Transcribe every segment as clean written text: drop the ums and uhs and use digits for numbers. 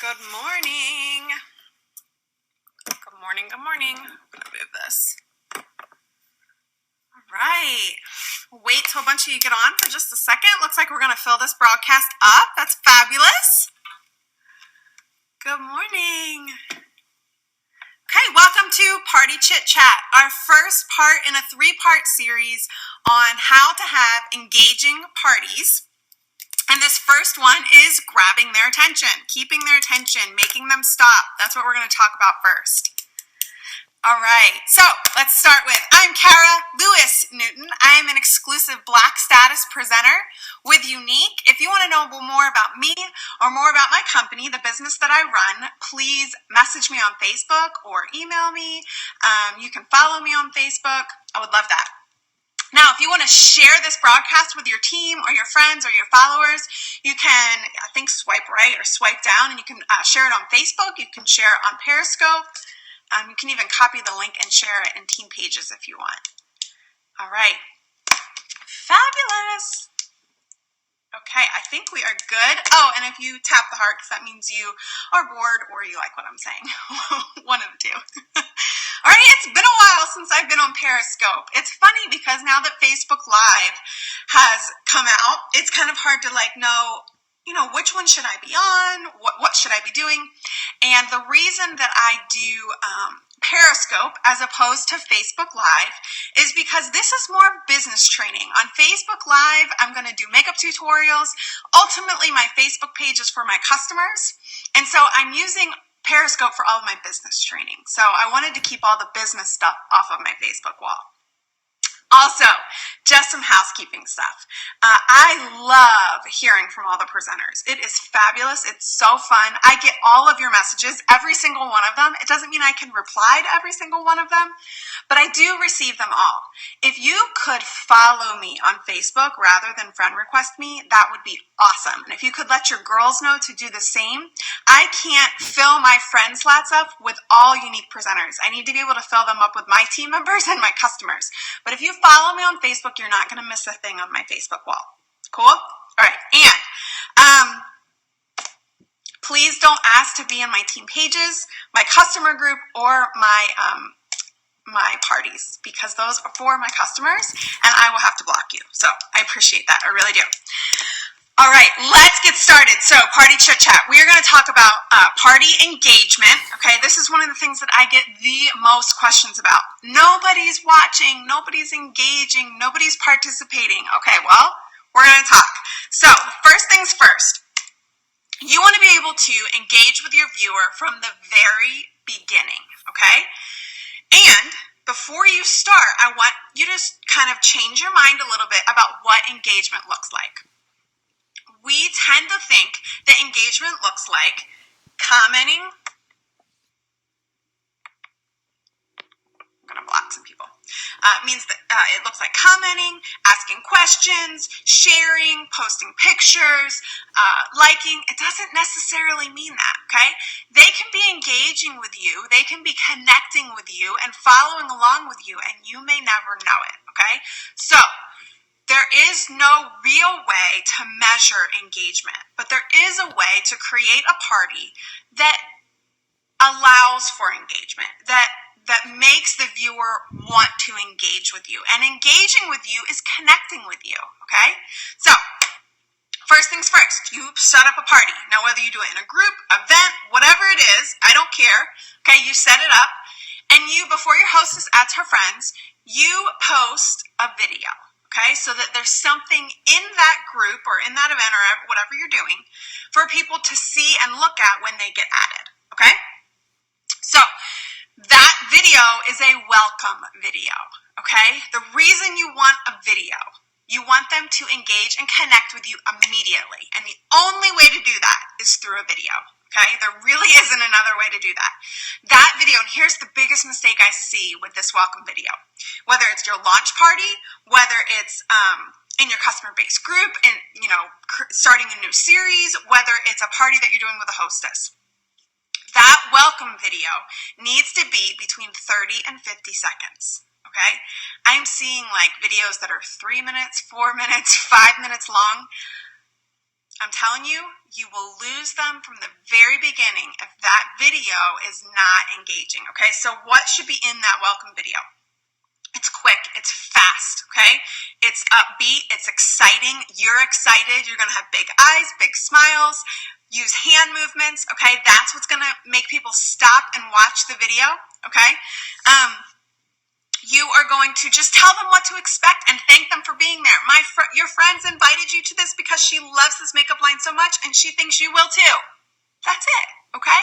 Good morning. Good morning, good morning. I'm going to move this. All right. Wait till a bunch of you get on for just a second. Looks like we're going to fill this broadcast up. That's fabulous. Good morning. Okay, welcome to Party Chit Chat, our first part in a 3-part series on how to have engaging parties. And this first one is grabbing their attention, keeping their attention, making them stop. That's what we're going to talk about first. All right, so let's start with, I'm Kara Lewis Newton. I am an exclusive Black status presenter with Unique. If you want to know more about me or more about my company, the business that I run, please message me on Facebook or email me. You can follow me on Facebook. I would love that. Now, if you want to share this broadcast with your team or your friends or your followers, you can, I think, swipe right or swipe down, and you can share it on Facebook. You can share it on Periscope. You can even copy the link and share it in team pages if you want. All right. Fabulous. Okay, I think we are good. Oh, and if you tap the hearts, that means you are bored or you like what I'm saying. One of the two. All right, it's been a while since I've been on Periscope. It's funny because now that Facebook Live has come out, it's kind of hard to know, which one should I be on? What should I be doing? And the reason that I do Periscope as opposed to Facebook Live is because this is more business training. On Facebook Live, I'm going to do makeup tutorials. Ultimately, my Facebook page is for my customers. And so I'm using Periscope for all of my business training. So I wanted to keep all the business stuff off of my Facebook wall. Also, just some housekeeping stuff. I love hearing from all the presenters. It is fabulous. It's so fun. I get all of your messages, every single one of them. It doesn't mean I can reply to every single one of them, but I do receive them all. If you could follow me on Facebook rather than friend request me, that would be awesome. And if you could let your girls know to do the same. I can't fill my friend slots up with all unique presenters. I need to be able to fill them up with my team members and my customers. But if you follow me on Facebook, you're not going to miss a thing on my Facebook wall. Cool? All right. And please don't ask to be in my team pages, my customer group, or my parties, because those are for my customers, and I will have to block you. So I appreciate that. I really do. All right, let's get started. So, party chit chat. We are going to talk about party engagement. Okay, this is one of the things that I get the most questions about. Nobody's watching, nobody's engaging, nobody's participating. Okay, well, we're going to talk. So, first things first. You want to be able to engage with your viewer from the very beginning. Okay, and before you start, I want you to kind of change your mind a little bit about what engagement looks like. We tend to think that engagement looks like commenting. I'm going to block some people. It means that it looks like commenting, asking questions, sharing, posting pictures, liking. It doesn't necessarily mean that, okay? They can be engaging with you. They can be connecting with you and following along with you, and you may never know it, okay? So, there is no real way to measure engagement, but there is a way to create a party that allows for engagement, that makes the viewer want to engage with you. And engaging with you is connecting with you, okay? So, first things first, you set up a party. Now, whether you do it in a group, event, whatever it is, I don't care, okay? You set it up, and you, before your hostess adds her friends, you post a video. Okay, so that there's something in that group or in that event or whatever you're doing for people to see and look at when they get added, okay? So that video is a welcome video, okay? The reason you want a video, you want them to engage and connect with you immediately. And the only way to do that is through a video. Okay, there really isn't another way to do that. That video, and here's the biggest mistake I see with this welcome video. Whether it's your launch party, whether it's in your customer base group, and starting a new series, whether it's a party that you're doing with a hostess. That welcome video needs to be between 30 and 50 seconds. Okay, I'm seeing videos that are 3 minutes, 4 minutes, 5 minutes long. I'm telling you, you will lose them from the very beginning if that video is not engaging, okay? So what should be in that welcome video? It's quick, it's fast, okay? It's upbeat, it's exciting, you're excited, you're gonna have big eyes, big smiles, use hand movements, okay? That's what's gonna make people stop and watch the video, okay? You are going to just tell them what to expect and thank them for being there. Your friends invited you to this because she loves this makeup line so much and she thinks you will too. That's it, okay?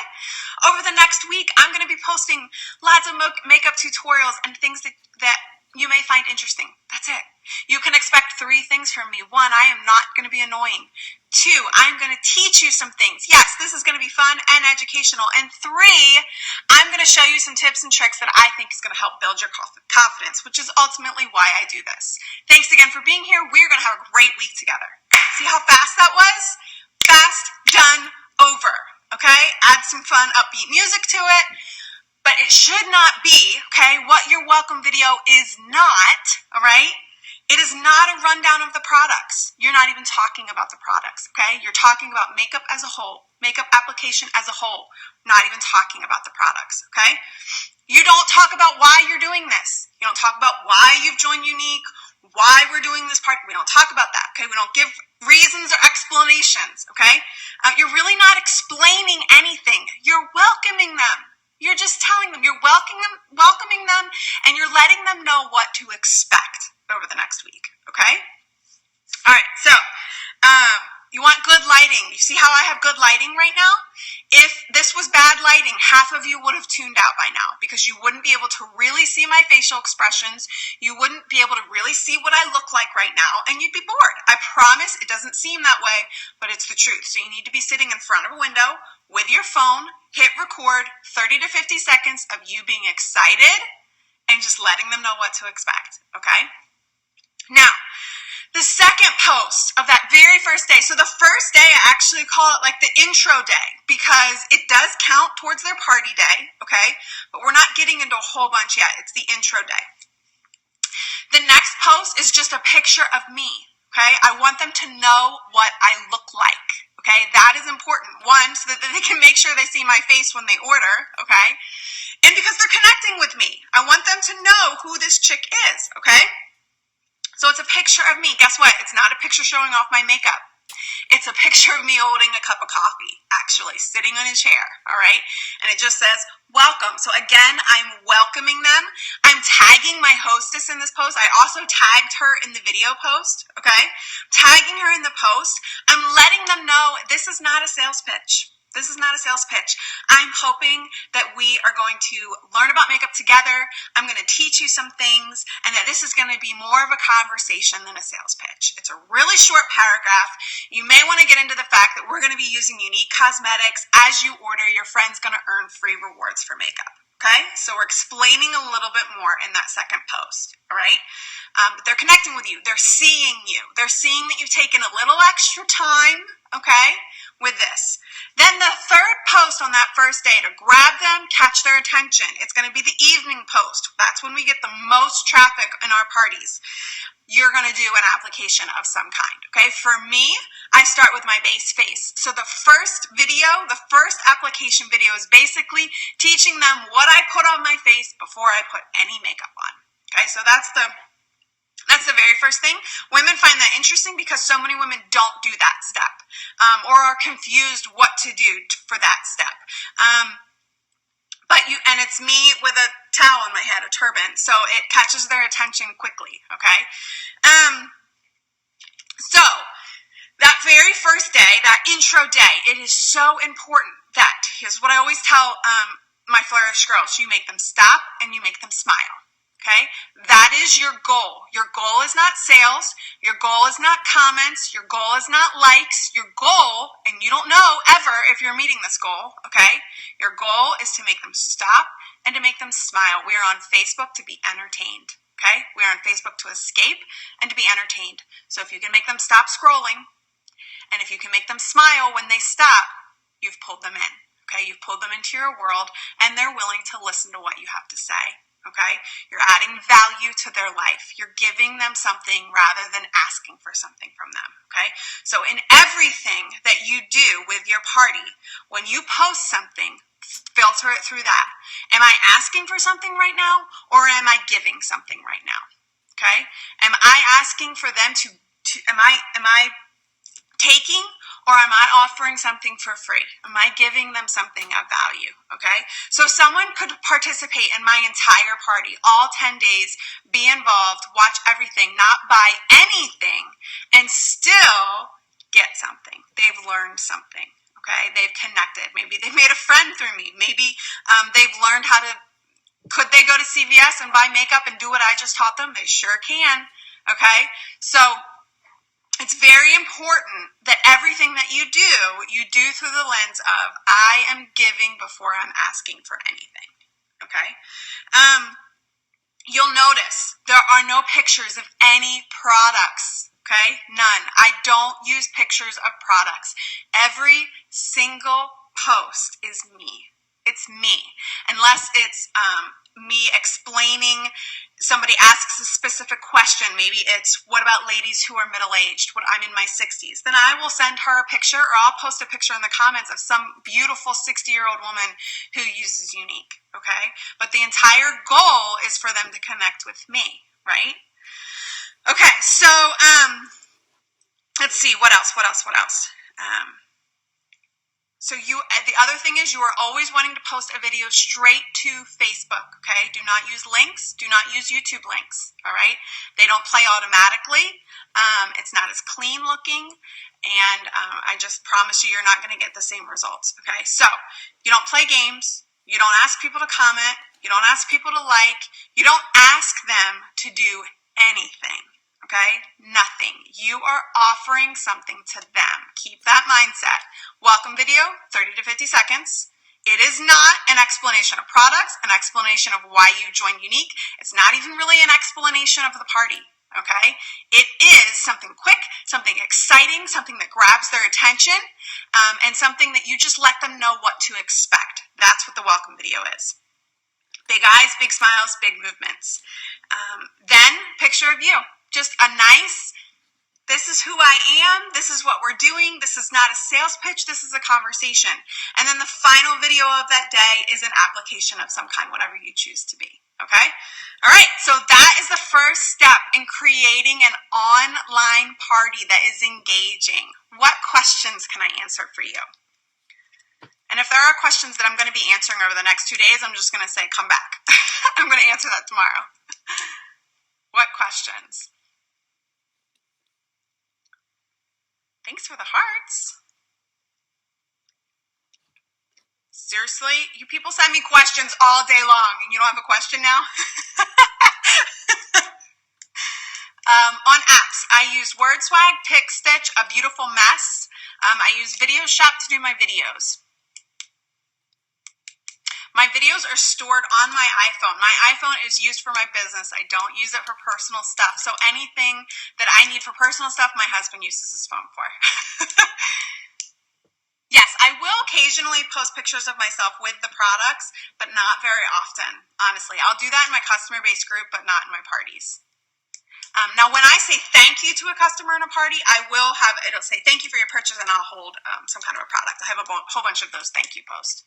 Over the next week, I'm going to be posting lots of makeup tutorials and things that you may find interesting. That's it. You can expect 3 things from me. 1, I am not going to be annoying. 2, I'm going to teach you some things. Yes, this is going to be fun and educational. And 3, I'm going to show you some tips and tricks that I think is going to help build your confidence, which is ultimately why I do this. Thanks again for being here. We're going to have a great week together. See how fast that was? Fast, done, over. Okay? Add some fun, upbeat music to it. But it should not be, okay? What your welcome video is not, all right? It is not a rundown of the products. You're not even talking about the products, okay? You're talking about makeup as a whole, makeup application as a whole, not even talking about the products, okay? You don't talk about why you're doing this. You don't talk about why you've joined Unique, why we're doing this part. We don't talk about that, okay? We don't give reasons or explanations, okay? You're really not explaining anything. You're welcoming them. You're just telling them. You're welcoming them, and you're letting them know what to expect over the next week, okay? All right, so you want good lighting. You see how I have good lighting right now? If this was bad lighting, half of you would have tuned out by now because you wouldn't be able to really see my facial expressions. You wouldn't be able to really see what I look like right now, and you'd be bored. I promise it doesn't seem that way, but it's the truth. So you need to be sitting in front of a window with your phone, hit record, 30 to 50 seconds of you being excited and just letting them know what to expect, okay? Now, the second post of that very first day, so the first day I actually call it like the intro day because it does count towards their party day, okay? But we're not getting into a whole bunch yet. It's the intro day. The next post is just a picture of me, okay? I want them to know what I look like, okay? That is important. 1, so that they can make sure they see my face when they order, okay? And because they're connecting with me. I want them to know who this chick is, okay? So it's a picture of me. Guess what? It's not a picture showing off my makeup. It's a picture of me holding a cup of coffee, actually, sitting on a chair, all right? And it just says, welcome. So again, I'm welcoming them. I'm tagging my hostess in this post. I also tagged her in the video post, okay? Tagging her in the post. I'm letting them know this is not a sales pitch. This is not a sales pitch. I'm hoping that we are going to learn about makeup together. I'm going to teach you some things, and that this is going to be more of a conversation than a sales pitch. It's a really short paragraph. You may want to get into the fact that we're going to be using Unique Cosmetics. As you order, your friend's going to earn free rewards for makeup. Okay? So we're explaining a little bit more in that second post. All right? They're connecting with you. They're seeing you. They're seeing that you've taken a little extra time, okay, with this. Then the third post on that first day to grab them, catch their attention. It's going to be the evening post. That's when we get the most traffic in our parties. You're going to do an application of some kind, okay? For me, I start with my base face. So the first video, the first application video is basically teaching them what I put on my face before I put any makeup on, okay? So that's the very first thing. Women find that interesting because so many women don't do that step or are confused what to do for that step. And it's me with a towel on my head, a turban, so it catches their attention quickly, okay? So that very first day, that intro day, it is so important that, here's what I always tell my flourish girls, you make them stop and you make them smile. Okay, that is your goal. Your goal is not sales. Your goal is not comments. Your goal is not likes. Your goal, and you don't know ever if you're meeting this goal, okay? Your goal is to make them stop and to make them smile. We are on Facebook to be entertained, okay? We are on Facebook to escape and to be entertained. So if you can make them stop scrolling, and if you can make them smile when they stop, you've pulled them in, okay? You've pulled them into your world, and they're willing to listen to what you have to say. okay? You're adding value to their life. You're giving them something rather than asking for something from them, okay? So in everything that you do with your party, when you post something, filter it through that. Am I asking for something right now, or am I giving something right now? Okay? Am I asking for them to am I taking, or am I offering something for free? Am I giving them something of value? Okay? So someone could participate in my entire party, all 10 days, be involved, watch everything, not buy anything, and still get something. They've learned something. Okay? They've connected. Maybe they've made a friend through me. Maybe they've learned how to, could they go to CVS and buy makeup and do what I just taught them? They sure can. Okay? So it's very important that everything that you do through the lens of, I am giving before I'm asking for anything. Okay? You'll notice there are no pictures of any products. Okay? None. I don't use pictures of products. Every single post is me. It's me. Unless it's me explaining, somebody asks a specific question. Maybe it's, what about ladies who are middle-aged? When I'm in my 60s. Then I will send her a picture, or I'll post a picture in the comments of some beautiful 60-year-old woman who uses Unique. Okay? But the entire goal is for them to connect with me. Right? Okay, so let's see, what else? So the other thing is, you are always wanting to post a video straight to Facebook, okay? Do not use links. Do not use YouTube links, all right? They don't play automatically. It's not as clean looking, and I just promise you're not going to get the same results, okay? So you don't play games. You don't ask people to comment. You don't ask people to like. You don't ask them to do anything. Okay? Nothing. You are offering something to them. Keep that mindset. Welcome video, 30 to 50 seconds. It is not an explanation of products, an explanation of why you joined Unique. It's not even really an explanation of the party. Okay? It is something quick, something exciting, something that grabs their attention, and something that you just let them know what to expect. That's what the welcome video is. Big eyes, big smiles, big movements. Then, picture of you. Just a nice, this is who I am, this is what we're doing, this is not a sales pitch, this is a conversation. And then the final video of that day is an application of some kind, whatever you choose to be. Okay? All right, so that is the first step in creating an online party that is engaging. What questions can I answer for you? And if there are questions that I'm going to be answering over the next 2 days, I'm just going to say, come back. I'm going to answer that tomorrow. What questions? Thanks for the hearts. Seriously? You people send me questions all day long, and you don't have a question now? On apps, I use WordSwag, PicStitch, A Beautiful Mess. I use Video Shop to do my videos. My videos are stored on my iPhone. My iPhone is used for my business. I don't use it for personal stuff. So anything that I need for personal stuff, my husband uses his phone for. Yes, I will occasionally post pictures of myself with the products, but not very often, honestly. I'll do that in my customer-based group, but not in my parties. Now, when I say thank you to a customer in a party, it'll say thank you for your purchase, and I'll hold some kind of a product. I have a whole bunch of those thank you posts.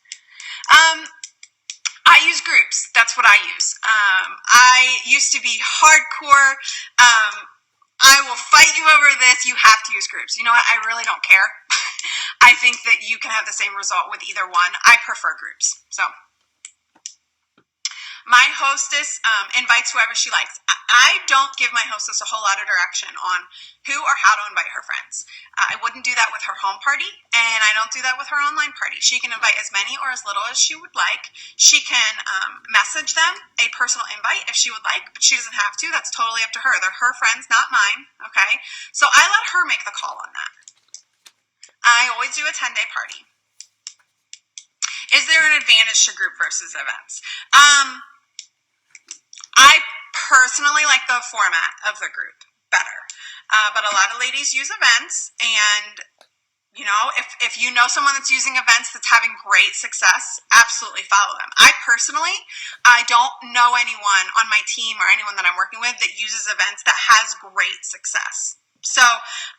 I use groups. That's what I use. I used to be hardcore. I will fight you over this. You have to use groups. You know what? I really don't care. I think that you can have the same result with either one. I prefer groups. So my hostess invites whoever she likes. I don't give my hostess a whole lot of direction on who or how to invite her friends. I wouldn't do that with her home party, and I don't do that with her online party. She can invite as many or as little as she would like. She can message them a personal invite if she would like, but she doesn't have to. That's totally up to her. They're her friends, not mine, okay? So I let her make the call on that. I always do a 10-day party. Is there an advantage to group versus events? I personally like the format of the group better, but a lot of ladies use events, and You know, if you know someone that's using events that's having great success, absolutely follow them. I don't know anyone on my team or anyone that I'm working with that uses events that has great success. So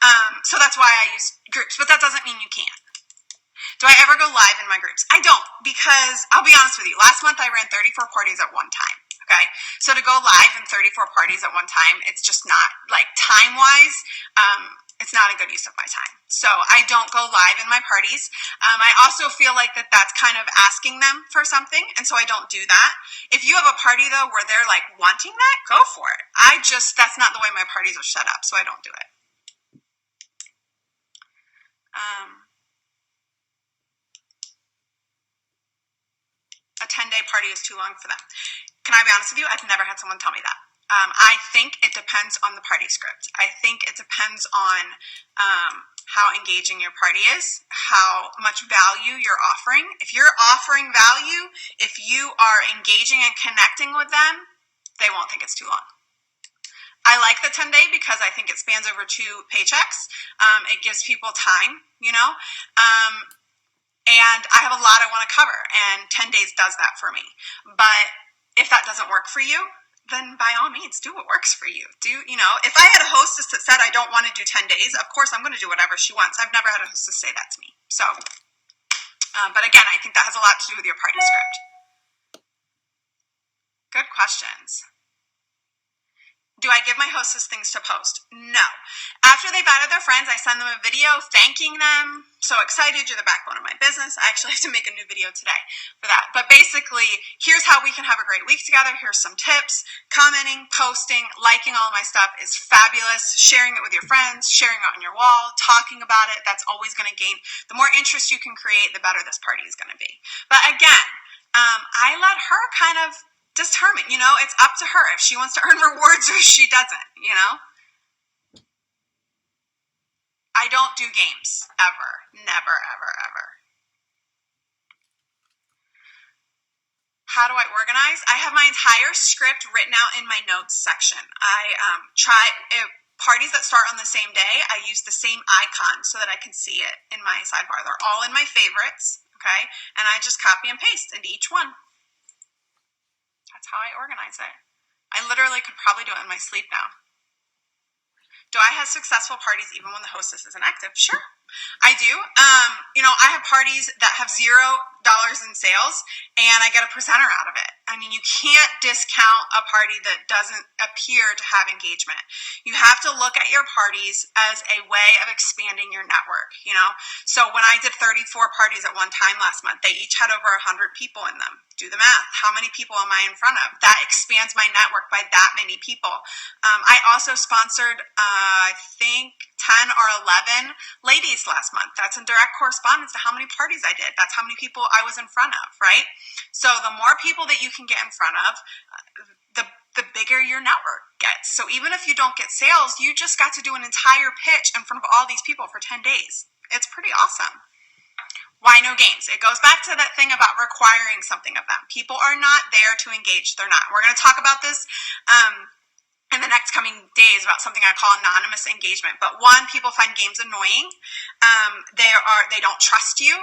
that's why I use groups, but that doesn't mean you can't. Do I ever go live in my groups? I don't, because I'll be honest with you. Last month I ran 34 parties at one time. Okay, so to go live in 34 parties at one time, it's just not, like, time-wise, it's not a good use of my time. So I don't go live in my parties. I also feel like that's kind of asking them for something, and so I don't do that. If you have a party, though, where they're, like, wanting that, go for it. That's not the way my parties are set up, so I don't do it. A 10-day party is too long for them. Can I be honest with you? I've never had someone tell me that. I think it depends on the party script. I think it depends on how engaging your party is, how much value you're offering. If you're offering value, if you are engaging and connecting with them, they won't think it's too long. I like the 10-day because I think it spans over 2 paychecks. It gives people time, you know. And I have a lot I want to cover, and 10 days does that for me. But if that doesn't work for you, then by all means, do what works for you. If I had a hostess that said I don't want to do 10 days, of course I'm going to do whatever she wants. I've never had a hostess say that to me. So, but again, I think that has a lot to do with your party script. Good questions. Do I give my hostess things to post? No. After they've added their friends, I send them a video thanking them. So excited, you're the backbone of my business. I actually have to make a new video today for that. But basically, here's how we can have a great week together. Here's some tips. Commenting, posting, liking all of my stuff is fabulous. Sharing it with your friends, sharing it on your wall, talking about it, that's always going to gain. The more interest you can create, the better this party is going to be. But again, I let her kind of determine, it's up to her if she wants to earn rewards or if she doesn't, I don't do games, ever. Never, ever, ever. How do I organize? I have my entire script written out in my notes section. I parties that start on the same day, I use the same icon so that I can see it in my sidebar. They're all in my favorites, okay? And I just copy and paste into each one. That's how I organize it. I literally could probably do it in my sleep now. Do I have successful parties even when the hostess isn't active? Sure, I do. I have parties that have $0 in sales, and I get a presenter out of it. I mean, you can't discount a party that doesn't appear to have engagement. You have to look at your parties as a way of expanding your network, So when I did 34 parties at one time last month, they each had over 100 people in them. Do the math. How many people am I in front of? That expands my network by that many people. I also sponsored, I think, 10 or 11 ladies last month. That's in direct correspondence to how many parties I did. That's how many people I was in front of, right? So the more people that you can get in front of, the bigger your network gets. So even if you don't get sales, you just got to do an entire pitch in front of all these people for 10 days. It's pretty awesome. Why no games? It goes back to that thing about requiring something of them. People are not there to engage. They're not. We're going to talk about this in the next coming days about something I call anonymous engagement. But one, people find games annoying. They don't trust you.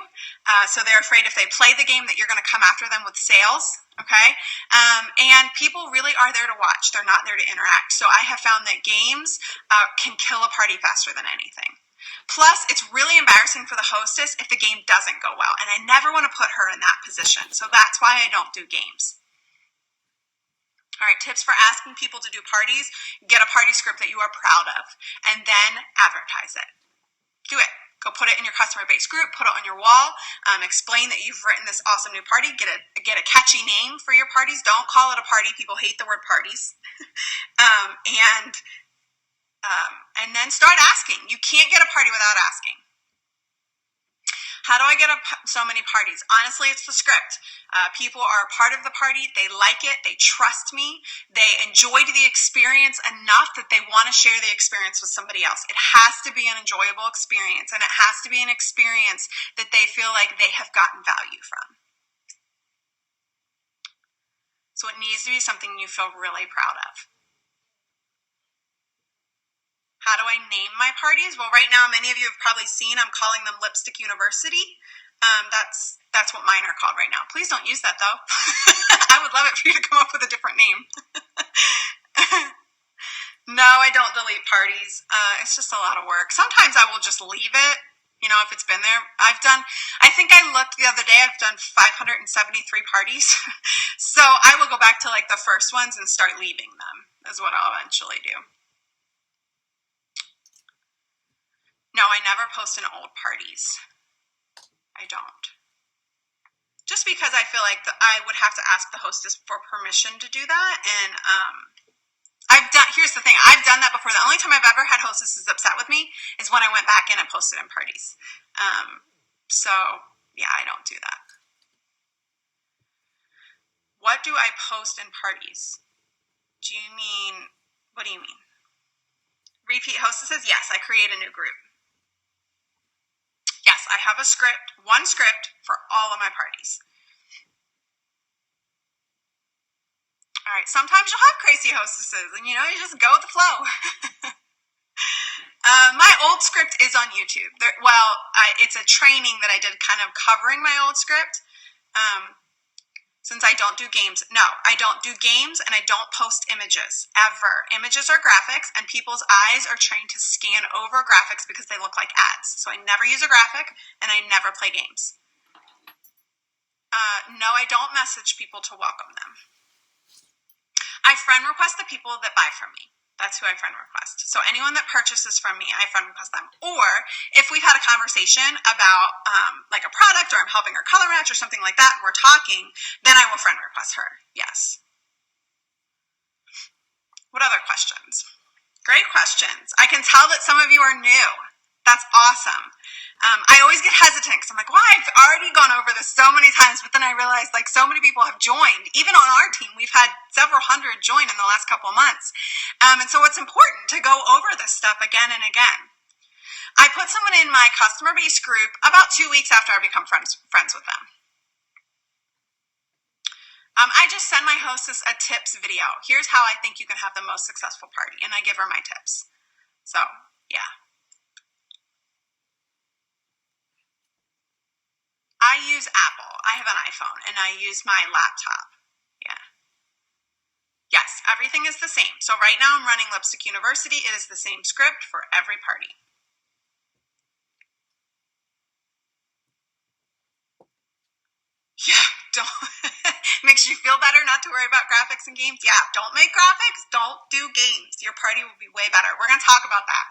So they're afraid if they play the game that you're going to come after them with sales. Okay. And people really are there to watch. They're not there to interact. So I have found that games can kill a party faster than anything. Plus, it's really embarrassing for the hostess if the game doesn't go well, and I never want to put her in that position, so that's why I don't do games. All right, tips for asking people to do parties. Get a party script that you are proud of, and then advertise it. Do it. Go put it in your customer base group, put it on your wall, explain that you've written this awesome new party, get a catchy name for your parties. Don't call it a party. People hate the word parties. And then start asking. You can't get a party without asking. How do I get so many parties? Honestly, it's the script. People are a part of the party. They like it. They trust me. They enjoyed the experience enough that they want to share the experience with somebody else. It has to be an enjoyable experience, and it has to be an experience that they feel like they have gotten value from. So it needs to be something you feel really proud of. How do I name my parties? Well, right now, many of you have probably seen, I'm calling them Lipstick University. That's what mine are called right now. Please don't use that, though. I would love it for you to come up with a different name. No, I don't delete parties. It's just a lot of work. Sometimes I will just leave it, if it's been there. I think I looked the other day, I've done 573 parties. So I will go back to like the first ones and start leaving them, is what I'll eventually do. No, I never post in old parties. I don't. Just because I feel like I would have to ask the hostess for permission to do that. And here's the thing, I've done that before. The only time I've ever had hostesses upset with me is when I went back in and posted in parties. So, yeah, I don't do that. What do I post in parties? What do you mean? Repeat hostesses? Yes, I create a new group. Yes, I have one script for all of my parties. All right, sometimes you'll have crazy hostesses, and you just go with the flow. My old script is on YouTube. It's a training that I did kind of covering my old script. Since I don't do games. No, I don't do games, and I don't post images, ever. Images are graphics, and people's eyes are trained to scan over graphics because they look like ads. So I never use a graphic, and I never play games. No, I don't message people to welcome them. I friend request the people that buy from me. That's who I friend request. So anyone that purchases from me, I friend request them. Or if we've had a conversation about like a product, or I'm helping her color match or something like that, and we're talking, then I will friend request her. Yes. What other questions? Great questions. I can tell that some of you are new. That's awesome. I always get hesitant because I'm like, well, I've already gone over this so many times, but then I realized like so many people have joined. Even on our team, we've had several hundred join in the last couple of months. And so it's important to go over this stuff again and again. I put someone in my customer base group about 2 weeks after I become friends with them. I just send my hostess a tips video. Here's how I think you can have the most successful party. And I give her my tips. So, yeah. I use Apple. I have an iPhone, and I use my laptop. Yeah. Yes, everything is the same. So right now I'm running Lipstick University. It is the same script for every party. Yeah, makes you feel better not to worry about graphics and games. Yeah, don't make graphics. Don't do games. Your party will be way better. We're going to talk about that.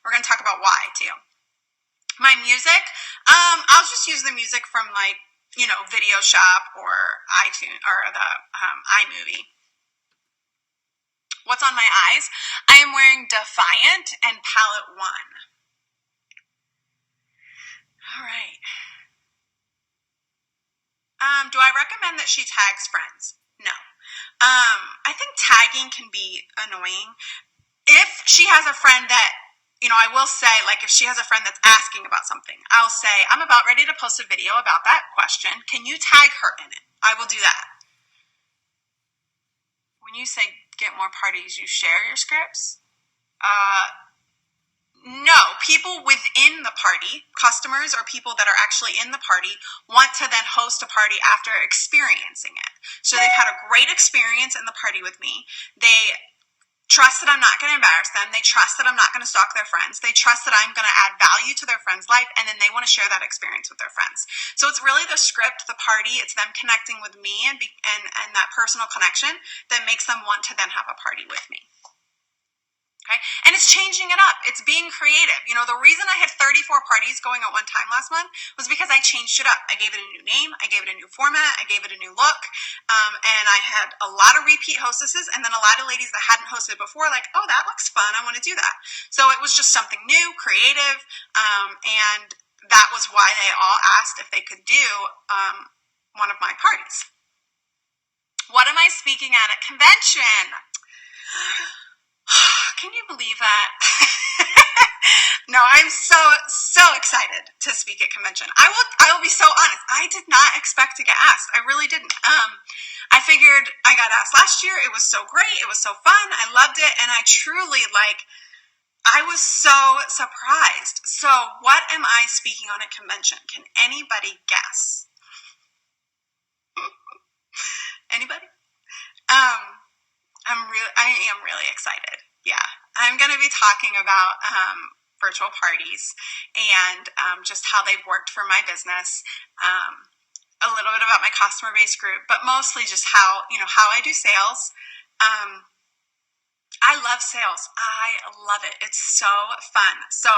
We're going to talk about why, too. My music, I'll just use the music from Video Shop or iTunes or the iMovie. What's on my eyes? I am wearing Defiant and Palette 1. All right. Do I recommend that she tags friends? No. I think tagging can be annoying. If she has a friend that I will say, if she has a friend that's asking about something, I'll say, I'm about ready to post a video about that question. Can you tag her in it? I will do that. When you say get more parties, you share your scripts? No. People within the party, customers or people that are actually in the party, want to then host a party after experiencing it. So they've had a great experience in the party with me. They trust that I'm not going to embarrass them. They trust that I'm not going to stalk their friends. They trust that I'm going to add value to their friend's life, and then they want to share that experience with their friends. So it's really the script, the party, it's them connecting with me and that personal connection that makes them want to then have a party with me. Okay? And it's changing it up. It's being creative. The reason I had 34 parties going at one time last month was because I changed it up. I gave it a new name. I gave it a new format. I gave it a new look. And I had a lot of repeat hostesses, and then a lot of ladies that hadn't hosted before, like, oh, that looks fun. I want to do that. So it was just something new, creative, and that was why they all asked if they could do one of my parties. What am I speaking at a convention? Can you believe that? No, I'm so excited to speak at convention. I will be so honest. I did not expect to get asked. I really didn't. I figured I got asked last year. It was so great. It was so fun. I loved it. And I truly I was so surprised. So what am I speaking on at convention? Can anybody guess? Anybody? I am really excited. Yeah. I'm going to be talking about virtual parties and just how they've worked for my business. A little bit about my customer base group, but mostly just how I do sales. I love sales. I love it. It's so fun. So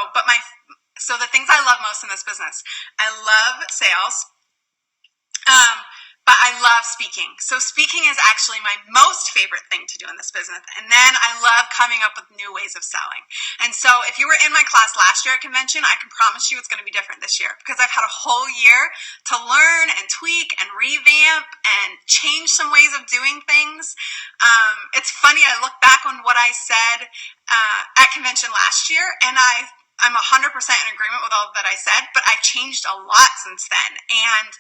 the things I love most in this business, I love sales. But I love speaking. So speaking is actually my most favorite thing to do in this business. And then I love coming up with new ways of selling. And so if you were in my class last year at convention, I can promise you it's going to be different this year because I've had a whole year to learn and tweak and revamp and change some ways of doing things. It's funny, I look back on what I said at convention last year, and I'm 100% in agreement with all that I said, but I've changed a lot since then. And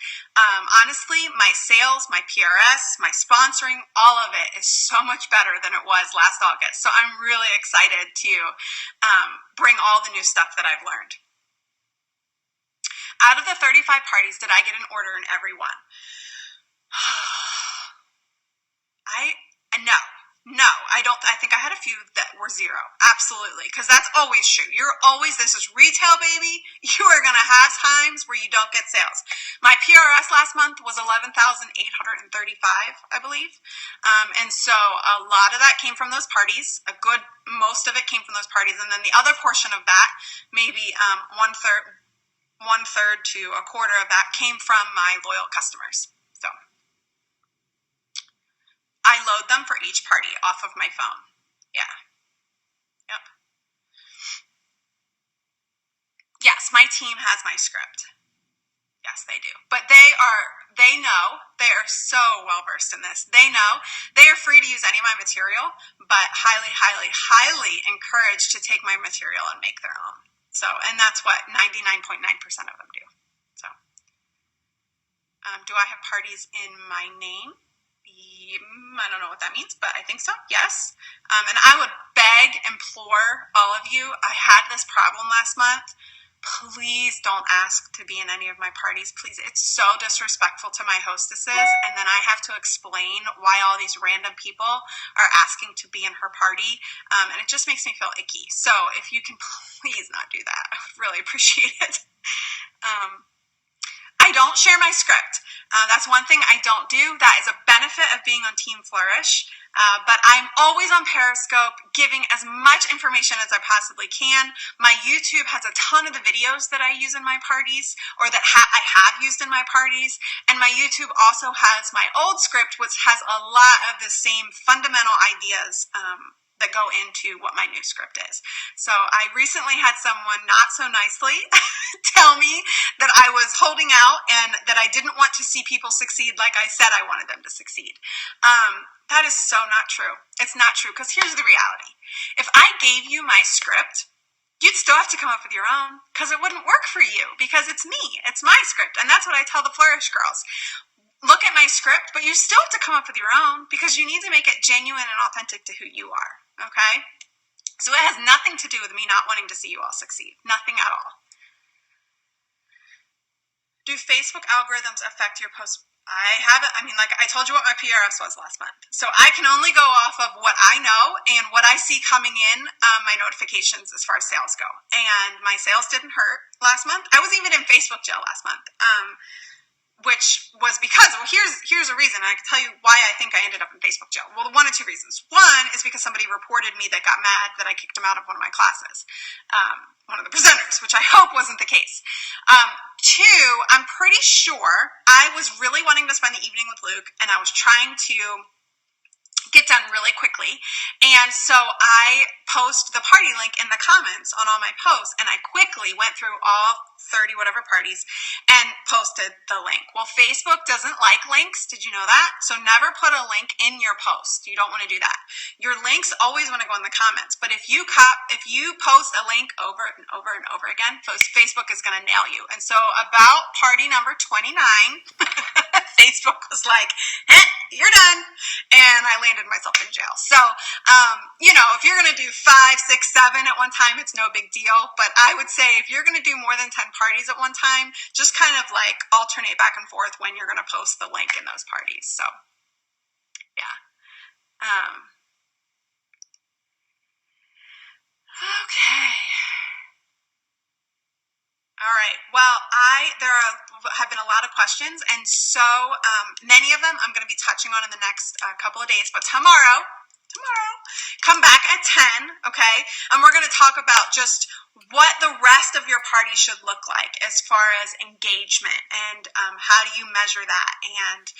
honestly, my sales, my PRS, my sponsoring, all of it is so much better than it was last August. So I'm really excited to bring all the new stuff that I've learned. Out of the 35 parties, did I get an order in every one? No, I don't. I think I had a few that were zero. Absolutely. Because that's always true. This is retail, baby. You are going to have times where you don't get sales. My PRS last month was 11,835, I believe. And so a lot of that came from those parties. Most of it came from those parties. And then the other portion of that, maybe one third to a quarter of that came from my loyal customers. So I load them for each party off of my phone. Yeah. Yep. Yes, my team has my script. Yes, they do. But they know, they are so well versed in this. They know they are free to use any of my material, but highly, highly, highly encouraged to take my material and make their own. So, and that's what 99.9% of them do. So, do I have parties in my name? I don't know what that means, but I think so. Yes. And I would implore all of you. I had this problem last month. Please don't ask to be in any of my parties. Please. It's so disrespectful to my hostesses. And then I have to explain why all these random people are asking to be in her party. And it just makes me feel icky. So if you can please not do that, I would really appreciate it. I don't share my script. That's one thing I don't do. That is a benefit of being on Team Flourish. But I'm always on Periscope, giving as much information as I possibly can. My YouTube has a ton of the videos that I use in my parties, or that I have used in my parties. And my YouTube also has my old script, which has a lot of the same fundamental ideas that go into what my new script is. So I recently had someone not so nicely tell me that I was holding out and that I didn't want to see people succeed like I said I wanted them to succeed. That is so not true. It's not true, because here's the reality. If I gave you my script, you'd still have to come up with your own, because it wouldn't work for you, because it's me. It's my script, and that's what I tell the Flourish girls. Look at my script, but you still have to come up with your own, because you need to make it genuine and authentic to who you are. Okay? So it has nothing to do with me not wanting to see you all succeed. Nothing at all. Do Facebook algorithms affect your posts? I haven't. I mean, like I told you what my PRS was last month. So I can only go off of what I know and what I see coming in, my notifications as far as sales go. And my sales didn't hurt last month. I was even in Facebook jail last month. Which was because, here's a reason, and I can tell you why I think I ended up in Facebook jail. Well, one of two reasons. One is because somebody reported me that got mad that I kicked them out of one of my classes, one of the presenters, which I hope wasn't the case. Two, I'm pretty sure I was really wanting to spend the evening with Luke, and I was trying to get done really quickly. And so I post the party link in the comments on all my posts, and I quickly went through all 30 whatever parties and posted the link. Well, Facebook doesn't like links. Did you know that? So never put a link in your post. You don't want to do that. Your links always want to go in the comments. But if you post a link over and over and over again, Facebook is going to nail you. And so about party number 29, Facebook was like, you're done. And I landed myself in jail. So, if you're going to do 5, 6, 7 at one time, it's no big deal. But I would say if you're going to do more than 10 parties at one time, just kind of like alternate back and forth when you're going to post the link in those parties. So, yeah. Okay. All right. Well, there have been a lot of questions, and so many of them I'm going to be touching on in the next couple of days. But tomorrow, come back at 10, okay? And we're going to talk about just what the rest of your party should look like as far as engagement, and how do you measure that, and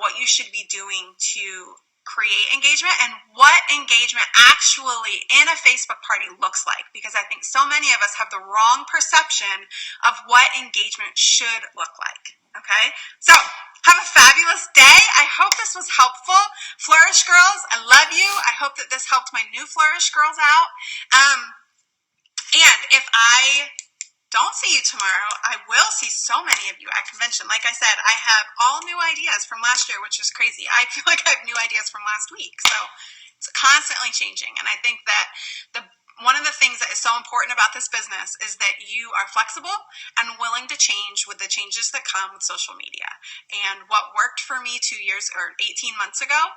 what you should be doing to create engagement, and what engagement actually in a Facebook party looks like, because I think so many of us have the wrong perception of what engagement should look like. Okay, so have a fabulous day. I hope this was helpful. Flourish girls, I love you. I hope that this helped my new Flourish girls out. And if I don't see you tomorrow, I will see so many of you at convention. Like I said, I have all new ideas from last year, which is crazy. I feel like I have new ideas from last week. So it's constantly changing. And I think that one of the things that is so important about this business is that you are flexible and willing to change with the changes that come with social media. And what worked for me 2 years or 18 months ago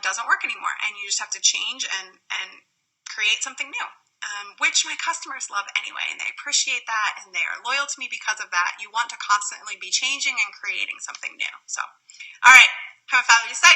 doesn't work anymore. And you just have to change and create something new. Which my customers love anyway, and they appreciate that, and they are loyal to me because of that. You want to constantly be changing and creating something new. So, all right, have a fabulous day.